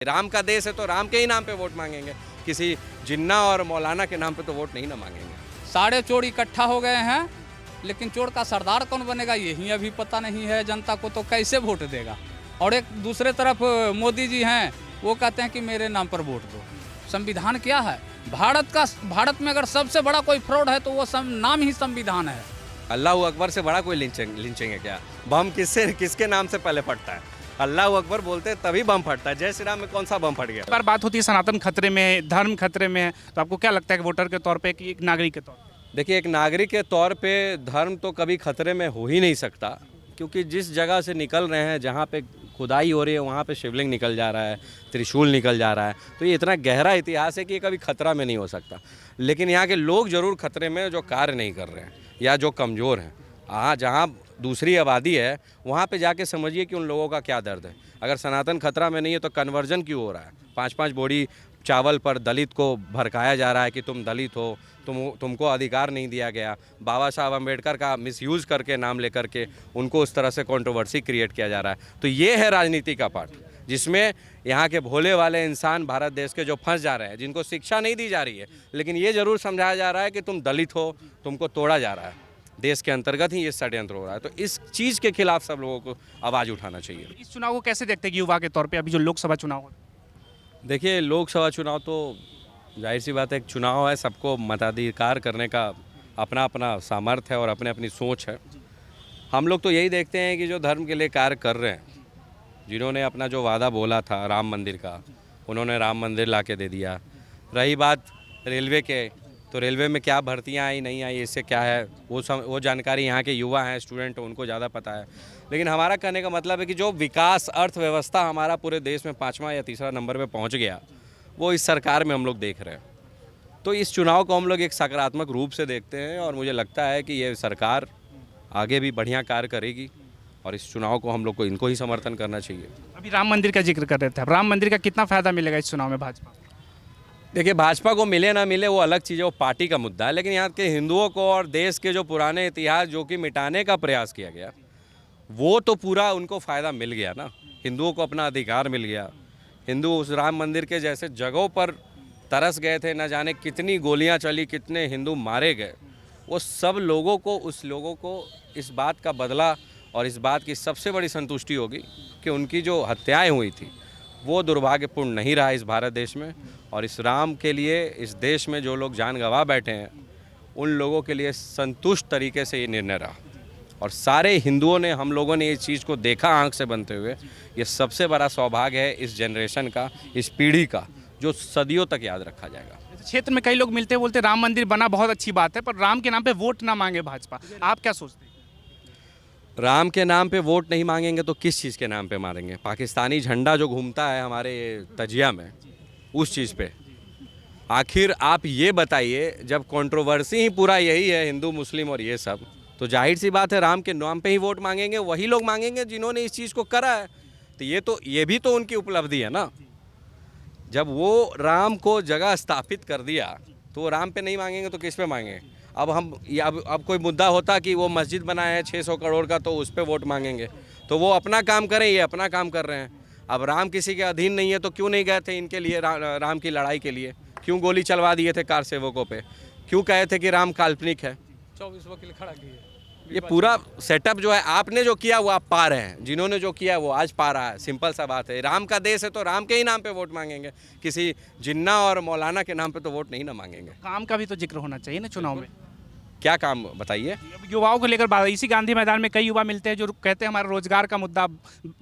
राम का देश है तो राम के ही नाम पे वोट मांगेंगे, किसी जिन्ना और मौलाना के नाम पे तो वोट नहीं ना मांगेंगे। सारे चोर इकट्ठा हो गए हैं, लेकिन चोर का सरदार कौन बनेगा यही अभी पता नहीं है जनता को, तो कैसे वोट देगा। और एक दूसरे तरफ मोदी जी हैं, वो कहते हैं कि मेरे नाम पर वोट दो। संविधान क्या है भारत में अगर सबसे बड़ा कोई फ्रॉड है तो वो नाम ही संविधान है। अल्लाह अकबर से बड़ा कोई लिंचिंग है क्या? बम किसके नाम से पहले फटता है? अल्लाह अकबर बोलते हैं तभी बम फटता है। जय श्री राम में कौन सा बम फट गया? बार बात होती है सनातन खतरे में है, धर्म खतरे में है, तो आपको क्या लगता है कि वोटर के तौर पे कि एक नागरिक के तौर पे? देखिए, एक नागरिक के तौर पे धर्म तो कभी खतरे में हो ही नहीं सकता, क्योंकि जिस जगह से निकल रहे हैं, जहाँ पे खुदाई हो रही है, वहाँ पे शिवलिंग निकल जा रहा है, त्रिशूल निकल जा रहा है, तो ये इतना गहरा इतिहास है कि ये कभी खतरा में नहीं हो सकता। लेकिन यहाँ के लोग ज़रूर खतरे में, जो कार्य नहीं कर रहे हैं या जो कमज़ोर हैं। हाँ, जहाँ दूसरी आबादी है वहाँ पे जाके समझिए कि उन लोगों का क्या दर्द है। अगर सनातन खतरा में नहीं है तो कन्वर्जन क्यों हो रहा है? 5-5 बोरी चावल पर दलित को भड़काया जा रहा है कि तुम दलित हो, तुमको अधिकार नहीं दिया गया। बाबा साहब अम्बेडकर का मिसयूज़ करके, नाम लेकर के उनको उस तरह से कंट्रोवर्सी क्रिएट किया जा रहा है। तो ये है राजनीति का पार्ट, जिसमें यहाँ के भोले वाले इंसान भारत देश के जो फंस जा रहे हैं, जिनको शिक्षा नहीं दी जा रही है, लेकिन ये ज़रूर समझाया जा रहा है कि तुम दलित हो, तुमको तोड़ा जा रहा है। देश के अंतर्गत ही ये षड्यंत्र हो रहा है। तो इस चीज़ के खिलाफ सब लोगों को आवाज़ उठाना चाहिए। इस चुनाव को कैसे देखते हैं कि युवा के तौर पे अभी जो लोकसभा चुनाव हो? देखिए, लोकसभा चुनाव तो जाहिर सी बात है, एक चुनाव है, सबको मताधिकार करने का अपना अपना सामर्थ्य है और अपने अपनी सोच है। हम लोग तो यही देखते हैं कि जो धर्म के लिए कार्य कर रहे हैं, जिन्होंने अपना जो वादा बोला था राम मंदिर का, उन्होंने राम मंदिर ला के दे दिया। रही बात रेलवे के, तो रेलवे में क्या भर्तियां आई नहीं आई, इससे क्या है वो जानकारी यहाँ के युवा हैं, स्टूडेंट हैं, उनको ज़्यादा पता है। लेकिन हमारा कहने का मतलब है कि जो विकास, अर्थव्यवस्था हमारा पूरे देश में 5वां या 3रा नंबर पे पहुँच गया, वो इस सरकार में हम लोग देख रहे हैं। तो इस चुनाव को हम लोग एक सकारात्मक रूप से देखते हैं और मुझे लगता है कि ये सरकार आगे भी बढ़िया कार्य करेगी और इस चुनाव को हम लोग को इनको ही समर्थन करना चाहिए। अभी राम मंदिर का जिक्र कर रहे थे, अब राम मंदिर का कितना फायदा मिलेगा इस चुनाव में भाजपा? देखिए, भाजपा को मिले ना मिले वो अलग चीज़ है, वो पार्टी का मुद्दा है। लेकिन यहाँ के हिंदुओं को और देश के जो पुराने इतिहास जो कि मिटाने का प्रयास किया गया, वो तो पूरा उनको फ़ायदा मिल गया ना। हिंदुओं को अपना अधिकार मिल गया। हिंदू उस राम मंदिर के जैसे जगहों पर तरस गए थे, न जाने कितनी गोलियां चली, कितने हिंदू मारे गए। वो सब लोगों को इस बात का बदला और इस बात की सबसे बड़ी संतुष्टि होगी कि उनकी जो हत्याएँ हुई थी वो दुर्भाग्यपूर्ण नहीं रहा इस भारत देश में। और इस राम के लिए इस देश में जो लोग जान गंवा बैठे हैं, उन लोगों के लिए संतुष्ट तरीके से ये निर्णय रहा। और सारे हिंदुओं ने, हम लोगों ने इस चीज़ को देखा आंख से बनते हुए। ये सबसे बड़ा सौभाग्य है इस जनरेशन का, इस पीढ़ी का, जो सदियों तक याद रखा जाएगा। क्षेत्र में कई लोग मिलते बोलते राम मंदिर बना बहुत अच्छी बात है, पर राम के नाम पे वोट ना मांगे भाजपा, आप क्या सोचते हैं? राम के नाम पे वोट नहीं मांगेंगे तो किस चीज़ के नाम पे मारेंगे? पाकिस्तानी झंडा जो घूमता है हमारे तजिया में, उस चीज़ पे आखिर आप ये बताइए। जब कंट्रोवर्सी ही पूरा यही है हिंदू मुस्लिम और ये सब, तो जाहिर सी बात है राम के नाम पे ही वोट मांगेंगे। वही लोग मांगेंगे जिन्होंने इस चीज़ को करा है। तो ये भी तो उनकी उपलब्धि है ना। जब वो राम को जगह स्थापित कर दिया तो वो राम पे नहीं मांगेंगे तो किस पे मांगेंगे? अब कोई मुद्दा होता कि वो मस्जिद बनाया है 600 करोड़ का, तो उस पर वोट मांगेंगे। तो वो अपना काम करें, ये अपना काम कर रहे हैं। अब राम किसी के अधीन नहीं है तो क्यों नहीं गए थे इनके लिए, राम की लड़ाई के लिए? क्यों गोली चलवा दिए थे कार सेवकों पे? क्यों कहे थे कि राम काल्पनिक है? 24 वकील खड़ा किए। ये पूरा सेटअप जो है, आपने जो किया वो आप पा रहे हैं, जिन्होंने जो किया वो आज पा रहा है। सिंपल सा बात है। राम का देश है तो राम के ही नाम पे वोट मांगेंगे, किसी जिन्ना और मौलाना के नाम पे तो वोट नहीं ना मांगेंगे। काम का भी तो जिक्र होना चाहिए ना चुनाव में। क्या काम बताइए? युवाओं को लेकर बात, इसी गांधी मैदान में कई युवा मिलते हैं जो कहते हैं हमारा रोजगार का मुद्दा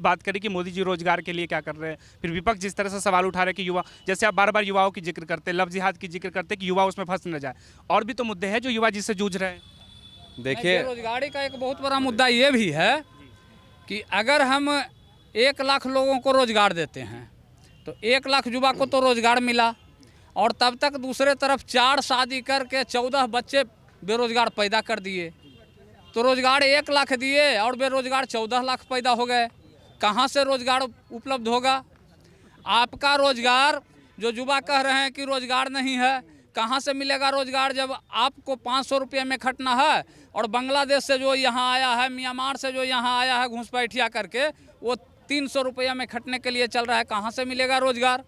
बात करें कि मोदी जी रोजगार के लिए क्या कर रहे हैं। फिर विपक्ष जिस तरह से सवाल उठा रहे हैं कि युवा, जैसे आप बार बार युवाओं की जिक्र करते हैं, लव जिहाद की जिक्र करते हैं कि युवा उसमें फंस न जाए, और भी तो मुद्दे हैं जो युवा जिससे जूझ रहे हैं। देखिए, बेरोजगारी का एक बहुत बड़ा मुद्दा ये भी है कि अगर हम 1 लाख लोगों को रोजगार देते हैं तो 1 लाख युवा को तो रोजगार मिला, और तब तक दूसरे तरफ 4 शादी करके 14 बच्चे बेरोजगार पैदा कर दिए। तो रोजगार 1 लाख दिए और बेरोजगार 14 लाख पैदा हो गए। कहाँ से रोजगार उपलब्ध होगा? आपका रोजगार, जो युवा कह रहे हैं कि रोजगार नहीं है, कहाँ से मिलेगा रोजगार जब आपको 500 रुपये में खटना है, और बांग्लादेश से जो यहाँ आया है, म्यांमार से जो यहाँ आया है घुसपैठिया करके, वो 300 रुपया में खटने के लिए चल रहा है, कहाँ से मिलेगा रोजगार?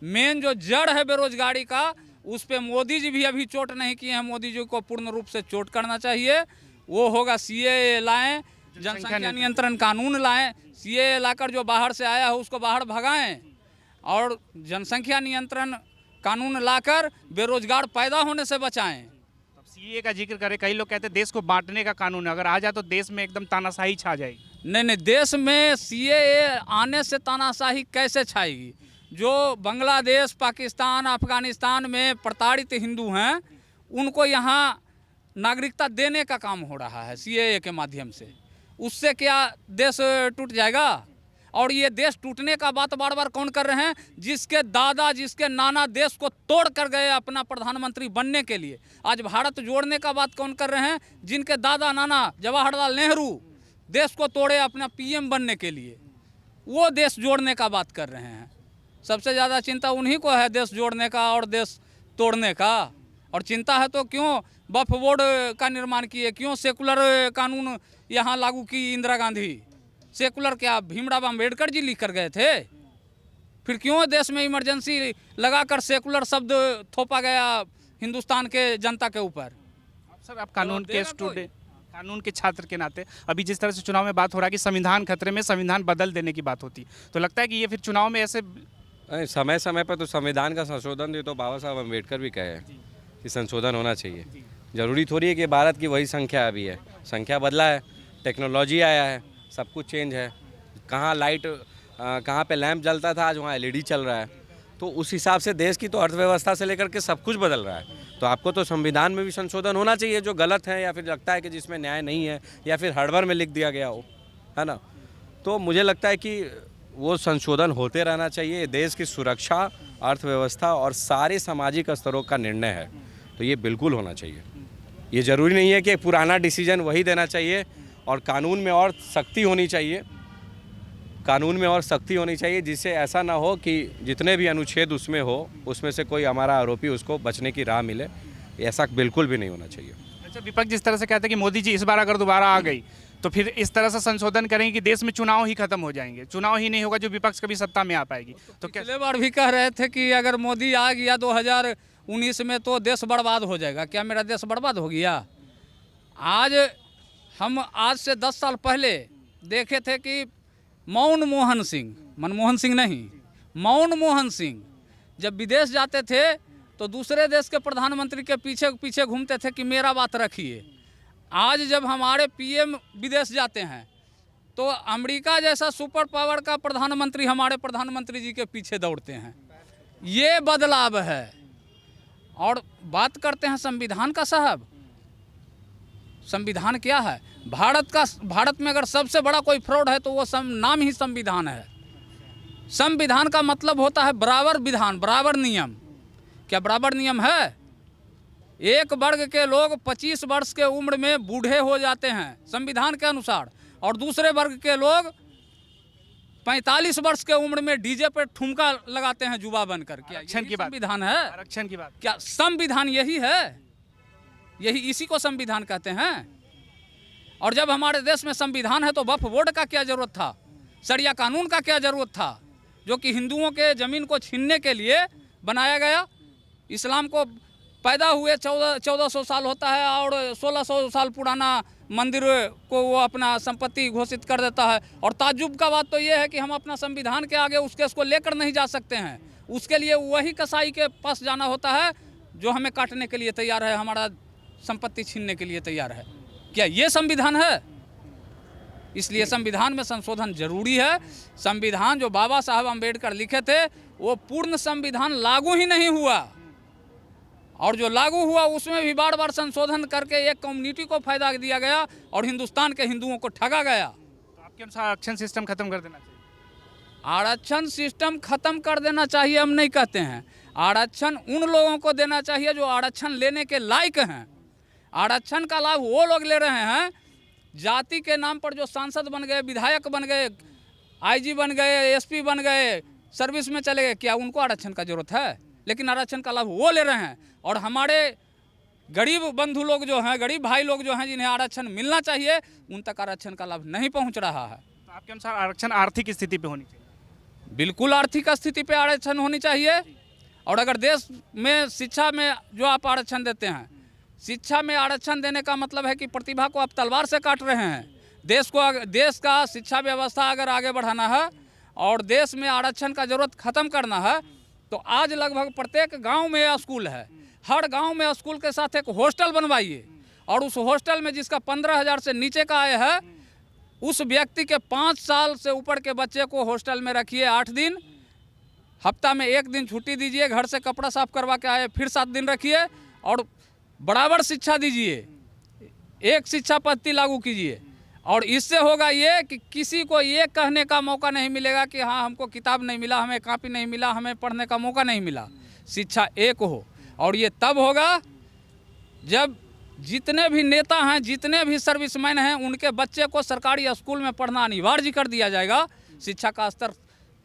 मेन जो जड़ है बेरोजगारी का, उस पे मोदी जी भी अभी चोट नहीं किए हैं। मोदी जी को पूर्ण रूप से चोट करना चाहिए। वो होगा सीएए लाएं, जनसंख्या नियंत्रण कानून लाएं, सीएए लाकर जो बाहर से आया हो उसको बाहर भगाएं, और जनसंख्या नियंत्रण कानून लाकर बेरोजगार पैदा होने से बचाएं। सीए का जिक्र करें, कई लोग कहते हैं देश को बांटने का कानून अगर आ जाए तो देश में एकदम तानाशाही छा जाएगी। नहीं, देश में सीएए आने से तानाशाही कैसे छाएगी? जो बांग्लादेश, पाकिस्तान, अफगानिस्तान में प्रताड़ित हिंदू हैं, उनको यहाँ नागरिकता देने का काम हो रहा है सीएए के माध्यम से। उससे क्या देश टूट जाएगा? और ये देश टूटने का बात बार बार कौन कर रहे हैं? जिसके दादा, जिसके नाना देश को तोड़ कर गए अपना प्रधानमंत्री बनने के लिए। आज भारत जोड़ने का बात कौन कर रहे हैं? जिनके दादा नाना जवाहरलाल नेहरू देश को तोड़े अपना पीएम बनने के लिए, वो देश जोड़ने का बात कर रहे हैं। सबसे ज़्यादा चिंता उन्हीं को है देश जोड़ने का और देश तोड़ने का। और चिंता है तो क्यों वक्फ बोर्ड का निर्माण किए? क्यों सेकुलर कानून यहाँ लागू की इंदिरा गांधी? सेकुलर क्या भीमराव अंबेडकर जी लिख कर गए थे? फिर क्यों देश में इमरजेंसी लगाकर सेकुलर शब्द थोपा गया हिंदुस्तान के जनता के ऊपर? सर, आप कानून के स्टूडेंट, कानून के छात्र के नाते अभी जिस तरह से चुनाव में बात हो रहा है कि संविधान खतरे में, संविधान बदल देने की बात होती, तो लगता है कि ये फिर चुनाव में ऐसे समय समय पर तो संविधान का संशोधन भी तो बाबा साहब अम्बेडकर भी कहे कि संशोधन होना चाहिए। ज़रूरी थोड़ी है कि भारत की वही संख्या अभी है, संख्या बदला है, टेक्नोलॉजी आया है, सब कुछ चेंज है। कहाँ लाइट, कहाँ पे लैंप जलता था, आज वहाँ एलईडी चल रहा है। तो उस हिसाब से देश की तो अर्थव्यवस्था से लेकर के सब कुछ बदल रहा है। तो आपको तो संविधान में भी संशोधन होना चाहिए जो गलत है या फिर लगता है कि जिसमें न्याय नहीं है या फिर हड़बड़ में लिख दिया गया हो, है ना। तो मुझे लगता है कि वो संशोधन होते रहना चाहिए। देश की सुरक्षा, अर्थव्यवस्था और सारे सामाजिक स्तरों का निर्णय है, तो ये बिल्कुल होना चाहिए। ये ज़रूरी नहीं है कि पुराना डिसीजन वही देना चाहिए। और कानून में और सख्ती होनी चाहिए, कानून में और सख्ती होनी चाहिए, जिससे ऐसा ना हो कि जितने भी अनुच्छेद उसमें हो, उसमें से कोई हमारा आरोपी उसको बचने की राह मिले। ऐसा बिल्कुल भी नहीं होना चाहिए। अच्छा, विपक्ष जिस तरह से कहते हैं कि मोदी जी इस बार अगर दोबारा आ गई तो फिर इस तरह से संशोधन करेंगे कि देश में चुनाव ही खत्म हो जाएंगे, चुनाव ही नहीं होगा, जो विपक्ष कभी सत्ता में आ पाएगी। तो क्या पिछले बार भी कह रहे थे कि अगर मोदी आ गया 2019 में तो देश बर्बाद हो जाएगा। क्या मेरा देश बर्बाद हो गया? आज से 10 साल पहले देखे थे कि मनमोहन सिंह जब विदेश जाते थे तो दूसरे देश के प्रधानमंत्री के पीछे पीछे घूमते थे कि मेरा बात रखिए। आज जब हमारे पीएम विदेश जाते हैं तो अमेरिका जैसा सुपर पावर का प्रधानमंत्री हमारे प्रधानमंत्री जी के पीछे दौड़ते हैं। ये बदलाव है। और बात करते हैं संविधान का। साहब, संविधान क्या है? भारत में अगर सबसे बड़ा कोई फ्रॉड है तो वो नाम ही संविधान है। संविधान का मतलब होता है बराबर विधान, बराबर नियम। क्या बराबर नियम है? एक वर्ग के लोग 25 वर्ष के उम्र में बूढ़े हो जाते हैं संविधान के अनुसार, और दूसरे वर्ग के लोग 45 वर्ष के उम्र में डीजे पे ठुमका लगाते हैं जुबा बनकर। क्या आरक्षण की बात, संविधान है? आरक्षण की बात, क्या संविधान यही है? इसी को संविधान कहते हैं। और जब हमारे देश में संविधान है तो वक्फ बोर्ड का क्या जरूरत था? शरिया कानून का क्या जरूरत था, जो कि हिंदुओं के जमीन को छीनने के लिए बनाया गया? इस्लाम को पैदा हुए 1400 साल होता है और 1600 साल पुराना मंदिर को वो अपना संपत्ति घोषित कर देता है। और ताज्जुब का बात तो ये है कि हम अपना संविधान के आगे उस केस को लेकर नहीं जा सकते हैं। उसके लिए वही कसाई के पास जाना होता है जो हमें काटने के लिए तैयार है, हमारा संपत्ति छीनने के लिए तैयार है। क्या ये संविधान है? इसलिए संविधान में संशोधन जरूरी है। संविधान जो बाबा साहब अम्बेडकर लिखे थे वो पूर्ण संविधान लागू ही नहीं हुआ, और जो लागू हुआ उसमें भी बार बार संशोधन करके एक कम्युनिटी को फायदा दिया गया और हिंदुस्तान के हिंदुओं को ठगा गया। तो आपके अनुसार आरक्षण सिस्टम खत्म कर देना चाहिए? आरक्षण सिस्टम खत्म कर देना चाहिए हम नहीं कहते हैं। आरक्षण उन लोगों को देना चाहिए जो आरक्षण लेने के लायक हैं। आरक्षण का लाभ वो लोग ले रहे हैं जाति के नाम पर, जो सांसद बन गए, विधायक बन गए, आईजी बन गए, एसपी बन गए, सर्विस में चले गए। क्या उनको आरक्षण का जरूरत है? लेकिन आरक्षण का लाभ वो ले रहे हैं। और हमारे गरीब बंधु लोग जो हैं, गरीब भाई लोग जो हैं, जिन्हें आरक्षण मिलना चाहिए, उन तक आरक्षण का लाभ नहीं पहुंच रहा है। तो आपके अनुसार आरक्षण आर्थिक स्थिति पे होनी चाहिए? बिल्कुल आर्थिक स्थिति पे आरक्षण होनी चाहिए। और अगर देश में शिक्षा में जो आप आरक्षण देते हैं, शिक्षा में आरक्षण देने का मतलब है कि प्रतिभा को आप तलवार से काट रहे हैं। देश का शिक्षा व्यवस्था अगर आगे बढ़ाना है और देश में आरक्षण का जरूरत खत्म करना है तो आज लगभग प्रत्येक गांव में स्कूल है। हर गांव में स्कूल के साथ एक हॉस्टल बनवाइए और उस हॉस्टल में जिसका 15,000 से नीचे का आय है उस व्यक्ति के 5 साल से ऊपर के बच्चे को हॉस्टल में रखिए 8 दिन, हफ्ता में 1 दिन छुट्टी दीजिए, घर से कपड़ा साफ करवा के आए फिर 7 दिन रखिए और बराबर शिक्षा दीजिए, एक शिक्षा पद्धति लागू कीजिए। और इससे होगा ये कि किसी को ये कहने का मौका नहीं मिलेगा कि हाँ हमको किताब नहीं मिला, हमें कॉपी नहीं मिला, हमें पढ़ने का मौका नहीं मिला। शिक्षा एक हो और ये तब होगा जब जितने भी नेता हैं, जितने भी सर्विसमैन हैं, उनके बच्चे को सरकारी स्कूल में पढ़ना अनिवार्य कर दिया जाएगा। शिक्षा का स्तर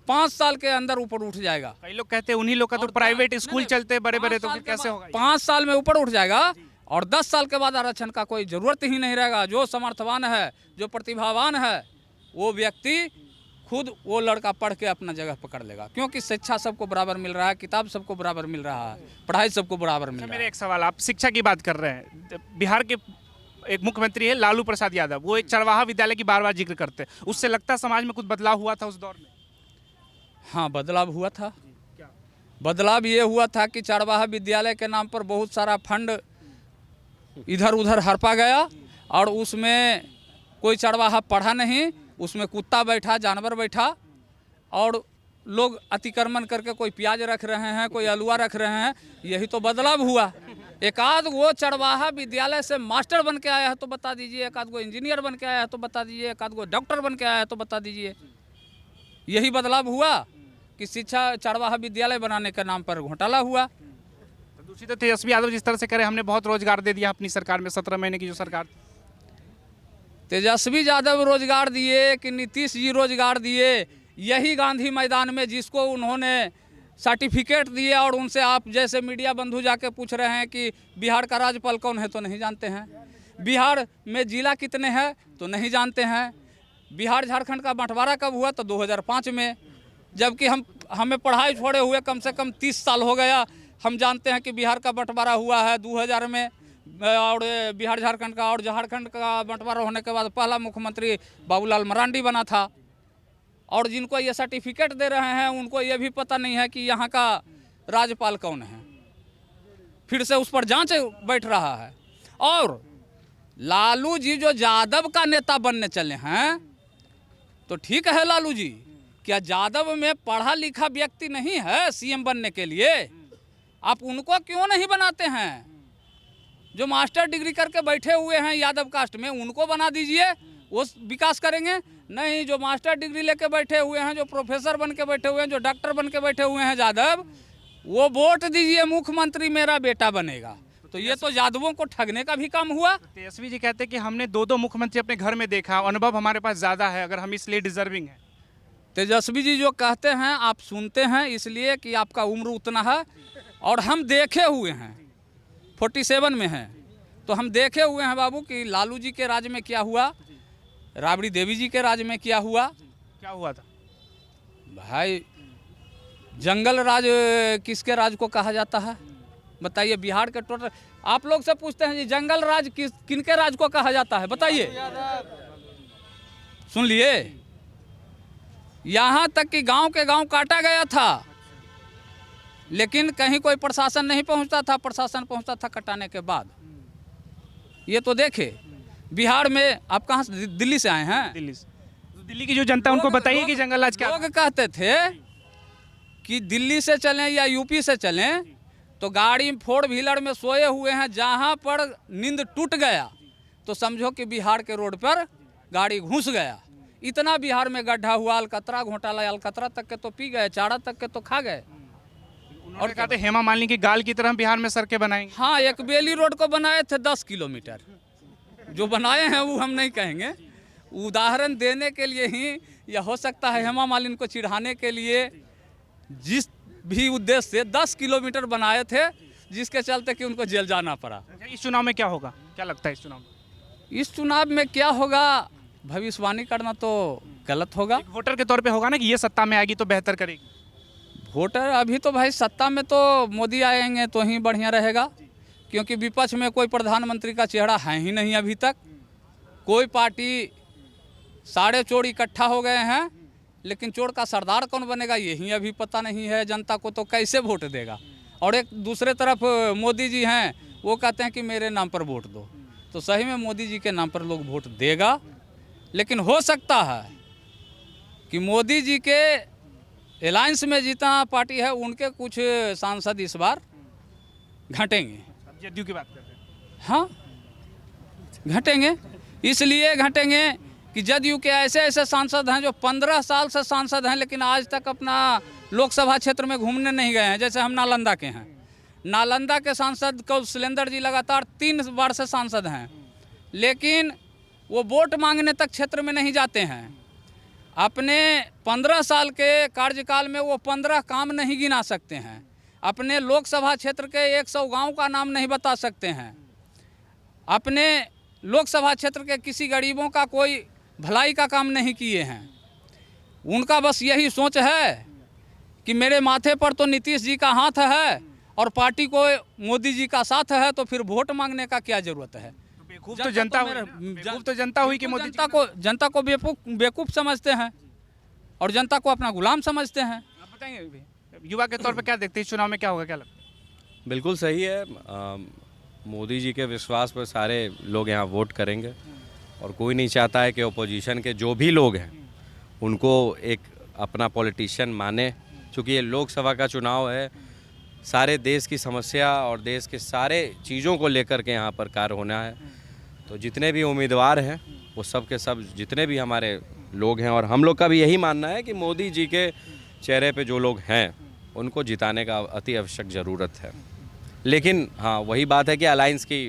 5 साल के अंदर ऊपर उठ जाएगा। कई लोग कहते हैं उन्हीं लोग का तो प्राइवेट स्कूल चलते हैं बड़े-बड़े, तो फिर कैसे होगा? 5 साल में ऊपर उठ जाएगा और 10 साल के बाद आरक्षण का कोई जरूरत ही नहीं रहेगा। जो समर्थवान है, जो प्रतिभावान है, वो व्यक्ति खुद वो लड़का पढ़ के अपना जगह पकड़ लेगा, क्योंकि शिक्षा सबको बराबर मिल रहा है, किताब सबको बराबर मिल रहा है, पढ़ाई सबको बराबर मिल रहा है। मेरे एक सवाल, आप शिक्षा की बात कर रहे हैं, बिहार के एक मुख्यमंत्री है लालू प्रसाद यादव, वो एक चरवाहा विद्यालय की बार बार जिक्र करते हैं, उससे लगता है समाज में कुछ बदलाव हुआ था उस दौर में? हाँ, बदलाव हुआ था। बदलाव ये हुआ था कि चरवाहा विद्यालय के नाम पर बहुत सारा फंड इधर उधर हड़पा गया और उसमें कोई चरवाहा पढ़ा नहीं, उसमें कुत्ता बैठा, जानवर बैठा और लोग अतिक्रमण करके कोई प्याज रख रहे हैं, कोई आलूआ रख रहे हैं। यही तो बदलाव हुआ। एक आध वो चरवाहा विद्यालय से मास्टर बन के आया है तो बता दीजिए, एक आध गो इंजीनियर बन के आया है तो बता दीजिए, एक आध गो डॉक्टर बन के आया है तो बता दीजिए। यही बदलाव हुआ कि शिक्षा चरवाहा विद्यालय बनाने के नाम पर घोटाला हुआ। दूसरी तो तेजस्वी यादव जिस तरह से करे, हमने बहुत रोजगार दे दिया अपनी सरकार में, 17 महीने की जो सरकार। तेजस्वी यादव रोजगार दिए कि नीतीश जी रोजगार दिए, यही गांधी मैदान में जिसको उन्होंने सर्टिफिकेट दिए और उनसे आप जैसे मीडिया बंधु जाके पूछ रहे हैं कि बिहार का राज्यपाल कौन है तो नहीं जानते हैं, बिहार में जिला कितने हैं तो नहीं जानते हैं, बिहार झारखंड का बंटवारा कब हुआ तो 2005 में, जबकि हमें पढ़ाई छोड़े हुए कम से कम 30 साल हो गया। हम जानते हैं कि बिहार का बंटवारा हुआ है 2000 में और बिहार झारखंड का, और झारखंड का बंटवारा होने के बाद पहला मुख्यमंत्री बाबूलाल मरांडी बना था। और जिनको ये सर्टिफिकेट दे रहे हैं उनको ये भी पता नहीं है कि यहाँ का राज्यपाल कौन है, फिर से उस पर जांच बैठ रहा है। और लालू जी जो यादव का नेता बनने चले हैं तो ठीक है लालू जी, क्या यादव में पढ़ा लिखा व्यक्ति नहीं है सीएम बनने के लिए? आप उनको क्यों नहीं बनाते हैं? जो मास्टर डिग्री करके बैठे हुए हैं यादव कास्ट में, उनको बना दीजिए, वो विकास करेंगे। नहीं, जो मास्टर डिग्री लेके बैठे हुए हैं, जो प्रोफेसर बन के बैठे हुए हैं, जो डॉक्टर बन के बैठे हुए हैं यादव, वो वोट दीजिए मुख्यमंत्री मेरा बेटा बनेगा। तो ये तो यादवों को ठगने का भी काम हुआ। तेजस्वी जी कहते हैं कि हमने 2-2 मुख्यमंत्री अपने घर में देखा, अनुभव हमारे पास ज़्यादा है, अगर हम इसलिए डिजर्विंग हैं। तेजस्वी जी जो कहते हैं आप सुनते हैं इसलिए कि आपका उम्र उतना है, और हम देखे हुए हैं, 47 में हैं तो हम देखे हुए हैं बाबू कि लालू जी के राज में क्या हुआ, राबड़ी देवी जी के राज में क्या हुआ। क्या हुआ था भाई? जंगल राज किसके राज को कहा जाता है बताइए? बिहार के टोटल आप लोग से पूछते हैं जी, जंगल राज किनके राज को कहा जाता है बताइए? सुन लिए, यहाँ तक कि गांव के गांव काटा गया था लेकिन कहीं कोई प्रशासन नहीं पहुंचता था, प्रशासन पहुंचता था कटाने के बाद। ये तो देखे बिहार में। आप कहाँ से? दिल्ली से आए हैं? दिल्ली से। तो दिल्ली की जो जनता उनको बताइए कि जंगल राज क्या। लोग कहते थे कि दिल्ली से चलें या यूपी से चलें तो गाड़ी 4 व्हीलर में सोए हुए हैं, जहाँ पर नींद टूट गया तो समझो कि बिहार के रोड पर गाड़ी घुस गया। इतना बिहार में गड्ढा हुआ, अलकतरा घोटाला, अलकतरा तक के तो पी गए, चारा तक के तो खा गए। और कहते हेमा मालिनी की गाल की तरह हम बिहार में सड़कें बनाएंगे। हाँ, एक बेली रोड को बनाए थे 10 किलोमीटर, जो बनाए हैं वो हम नहीं कहेंगे, उदाहरण देने के लिए ही, या हो सकता है हेमा मालिनी को चिढ़ाने के लिए, जिस भी उद्देश्य से 10 किलोमीटर बनाए थे, जिसके चलते कि उनको जेल जाना पड़ा। इस चुनाव में क्या होगा, क्या लगता है इस चुनाव में? इस चुनाव में क्या होगा भविष्यवाणी करना तो गलत होगा। एक वोटर के तौर पे होगा ना कि ये सत्ता में आएगी तो बेहतर करेगी। वोटर अभी तो भाई सत्ता में तो मोदी आएंगे तो ही बढ़िया रहेगा, क्योंकि विपक्ष में कोई प्रधानमंत्री का चेहरा है ही नहीं अभी तक। कोई पार्टी सारे चोर इकट्ठा हो गए हैं, लेकिन चोर का सरदार कौन बनेगा यही अभी पता नहीं है। जनता को तो कैसे वोट देगा। और एक दूसरे तरफ मोदी जी हैं, वो कहते हैं कि मेरे नाम पर वोट दो। तो सही में मोदी जी के नाम पर लोग वोट देगा, लेकिन हो सकता है कि मोदी जी के अलायंस में जितना पार्टी है उनके कुछ सांसद इस बार घटेंगे। जदयू की बात कर रहे हैं। हाँ, घटेंगे। इसलिए घटेंगे कि जदयू के ऐसे ऐसे सांसद हैं जो 15 साल से सांसद हैं, लेकिन आज तक अपना लोकसभा क्षेत्र में घूमने नहीं गए हैं। जैसे हम नालंदा के हैं, नालंदा के सांसद कौशलेंद्र जी लगातार 3 बार से सांसद हैं, लेकिन वो वोट मांगने तक क्षेत्र में नहीं जाते हैं। अपने 15 साल के कार्यकाल में वो 15 काम नहीं गिना सकते हैं। अपने लोकसभा क्षेत्र के 100 गांव का नाम नहीं बता सकते हैं। अपने लोकसभा क्षेत्र के किसी गरीबों का कोई भलाई का काम नहीं किए हैं। उनका बस यही सोच है कि मेरे माथे पर तो नीतीश जी का हाथ है और पार्टी को मोदी जी का साथ है, तो फिर वोट मांगने का क्या जरूरत है। बेवकूफ तो जनता हुई कि मोदी जनता को बेवकूफ समझते हैं और जनता को अपना गुलाम समझते हैं। आप बताएंगे युवा के तौर पे क्या देखते हैं चुनाव में क्या होगा, क्या लगता है? बिल्कुल सही है। मोदी जी के विश्वास पर सारे लोग यहाँ वोट करेंगे और कोई नहीं चाहता है कि ओपोजिशन के जो भी लोग हैं उनको एक अपना पॉलिटिशियन माने। चूँकि ये लोकसभा का चुनाव है, सारे देश की समस्या और देश के सारे चीज़ों को लेकर के यहाँ पर कार्य होना है। तो जितने भी उम्मीदवार हैं वो सब के सब जितने भी हमारे लोग हैं, और हम लोग का भी यही मानना है कि मोदी जी के चेहरे पे जो लोग हैं उनको जिताने का अति आवश्यक ज़रूरत है। लेकिन हाँ, वही बात है कि अलायंस की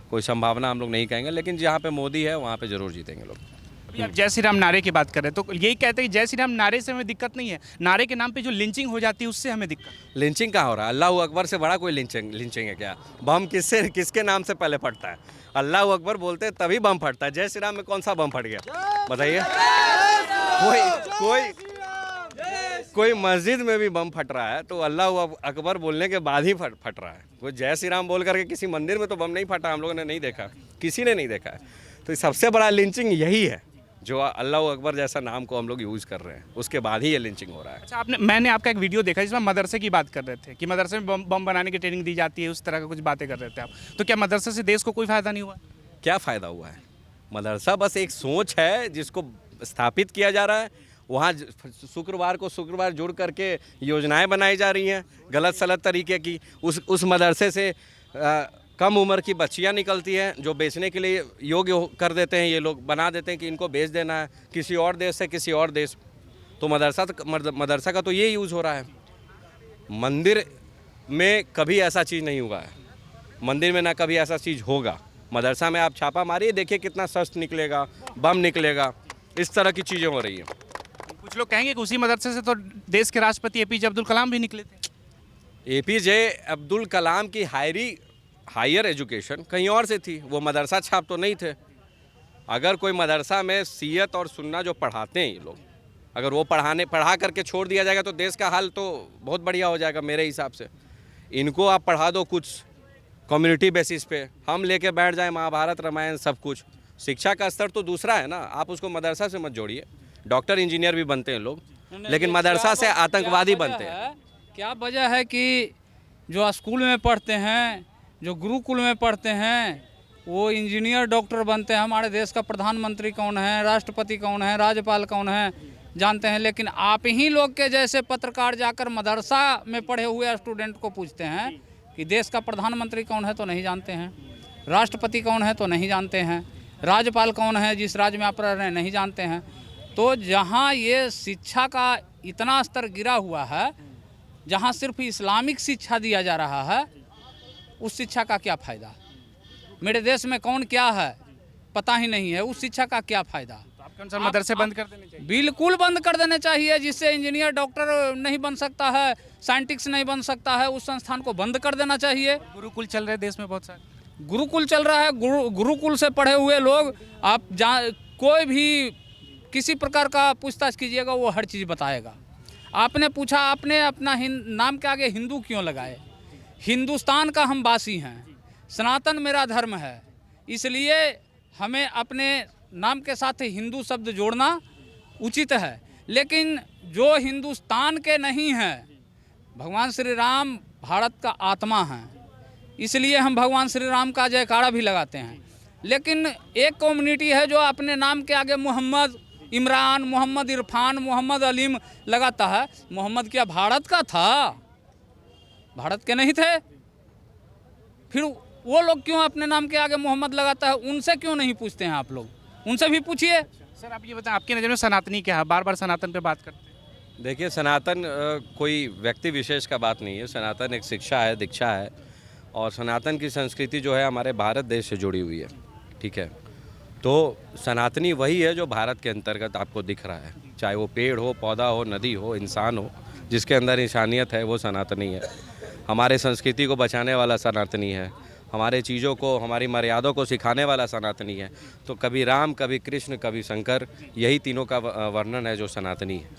कोई संभावना हम लोग नहीं कहेंगे, लेकिन जहाँ पे मोदी है वहाँ पे ज़रूर जीतेंगे लोग। अभी आप जय श्री राम नारे की बात कर रहे हैं, तो यही कहते हैं कि जय श्री राम नारे से हमें दिक्कत नहीं है, नारे के नाम पे जो लिंचिंग हो जाती है उससे हमें दिक्कत। लिंचिंग कहाँ हो रहा है? अल्लाह अकबर से बड़ा कोई लिंचिंग है क्या? बम किसके नाम से पहले फटता है? अल्लाह अकबर बोलते हैं तभी बम फटता है। जय श्री राम में कौन सा बम फट गया बताइए? कोई मस्जिद में भी बम फट रहा है तो अल्लाह अकबर बोलने के बाद ही फट रहा है। कोई जय श्री राम बोल करके किसी मंदिर में तो बम नहीं फटा, हम लोगों ने नहीं देखा, किसी ने नहीं देखा है। तो सबसे बड़ा लिंचिंग यही है, जो अल्लाह अकबर जैसा नाम को हम लोग यूज़ कर रहे हैं, उसके बाद ही ये लिंचिंग हो रहा है। अच्छा, मैंने आपका एक वीडियो देखा जिसमें मदरसे की बात कर रहे थे कि मदरसे में बम बनाने की ट्रेनिंग दी जाती है, उस तरह का कुछ बातें कर रहे थे आप। तो क्या मदरसे से देश को कोई फ़ायदा नहीं हुआ? क्या फ़ायदा हुआ है? मदरसा बस एक सोच है जिसको स्थापित किया जा रहा है। वहाँ शुक्रवार को शुक्रवार जुड़ करके योजनाएं बनाई जा रही हैं गलत सलत तरीके की। उस मदरसे से कम उम्र की बच्चियां निकलती हैं जो बेचने के लिए योग्य कर देते हैं। ये लोग बना देते हैं कि इनको बेच देना है किसी और देश से किसी और देश। तो मदरसा का तो ये यूज़ हो रहा है। मंदिर में कभी ऐसा चीज़ नहीं हुआ है, मंदिर में ना कभी ऐसा चीज़ होगा। मदरसा में आप छापा मारिए, देखिए कितना शस्त्र निकलेगा, बम निकलेगा, इस तरह की चीज़ें हो रही हैं। कुछ लोग कहेंगे कि उसी मदरसे से तो देश के राष्ट्रपति एपीजे अब्दुल कलाम भी निकले थे। एपीजे अब्दुल कलाम की हायर एजुकेशन कहीं और से थी, वो मदरसा छाप तो नहीं थे। अगर कोई मदरसा में सीयत और सुन्ना जो पढ़ाते हैं ये लोग, अगर वो पढ़ा करके छोड़ दिया जाएगा तो देश का हाल तो बहुत बढ़िया हो जाएगा मेरे हिसाब से। इनको आप पढ़ा दो कुछ कम्युनिटी बेसिस पे, हम लेके बैठ जाए महाभारत रामायण सब कुछ। शिक्षा का स्तर तो दूसरा है ना, आप उसको मदरसा से मत जोड़िए। डॉक्टर इंजीनियर भी बनते हैं लोग, लेकिन मदरसा से आतंकवादी बनते हैं। क्या वजह है कि जो स्कूल में पढ़ते हैं, जो गुरुकुल में पढ़ते हैं, वो इंजीनियर डॉक्टर बनते हैं। हमारे देश का प्रधानमंत्री कौन है, राष्ट्रपति कौन है, राज्यपाल कौन है जानते हैं, लेकिन आप ही लोग के जैसे पत्रकार जाकर मदरसा में पढ़े हुए स्टूडेंट को पूछते हैं कि देश का प्रधानमंत्री कौन है तो नहीं जानते हैं, राष्ट्रपति कौन है तो नहीं जानते हैं, राज्यपाल कौन है जिस राज्य में आप रह रहे हैं नहीं जानते हैं। तो जहाँ ये शिक्षा का इतना स्तर गिरा हुआ है, जहाँ सिर्फ इस्लामिक शिक्षा दिया जा रहा है, उस शिक्षा का क्या फ़ायदा? मेरे देश में कौन क्या है पता ही नहीं है, उस शिक्षा का क्या फ़ायदा? तो आपके अनुसार मदरसे बंद कर देने चाहिए? बिल्कुल बंद कर देने चाहिए। जिससे इंजीनियर डॉक्टर नहीं बन सकता है, साइंटिस्ट नहीं बन सकता है, उस संस्थान को बंद कर देना चाहिए। गुरुकुल चल रहे देश में बहुत सारे, गुरुकुल चल रहा है, गुरुकुल से पढ़े हुए लोग आप कोई भी किसी प्रकार का पूछताछ कीजिएगा वो हर चीज़ बताएगा। आपने पूछा आपने अपना नाम के आगे हिंदू क्यों लगाए? हिंदुस्तान का हम वासी हैं, सनातन मेरा धर्म है, इसलिए हमें अपने नाम के साथ हिंदू शब्द जोड़ना उचित है। लेकिन जो हिंदुस्तान के नहीं हैं, भगवान श्री राम भारत का आत्मा हैं, इसलिए हम भगवान श्री राम का जयकारा भी लगाते हैं। लेकिन एक कम्युनिटी है जो अपने नाम के आगे मोहम्मद इमरान, मोहम्मद इरफान, मोहम्मद अलीम लगाता है। मोहम्मद क्या भारत का था? भारत के नहीं थे। फिर वो लोग क्यों अपने नाम के आगे मोहम्मद लगाता है? उनसे क्यों नहीं पूछते हैं आप लोग? उनसे भी पूछिए। सर आप ये बताएं, आपकी नज़र में सनातनी क्या है? बार बार सनातन पे बात करते हैं। देखिए, सनातन कोई व्यक्ति विशेष का बात नहीं है। सनातन एक शिक्षा है, दीक्षा है, और सनातन की संस्कृति जो है हमारे भारत देश से जुड़ी हुई है। ठीक है, तो सनातनी वही है जो भारत के अंतर्गत आपको दिख रहा है, चाहे वो पेड़ हो, पौधा हो, नदी हो, इंसान हो, जिसके अंदर इंसानियत है वो सनातनी है। हमारे संस्कृति को बचाने वाला सनातनी है, हमारे चीज़ों को, हमारी मर्यादों को सिखाने वाला सनातनी है। तो कभी राम, कभी कृष्ण, कभी शंकर, यही तीनों का वर्णन है जो सनातनी है।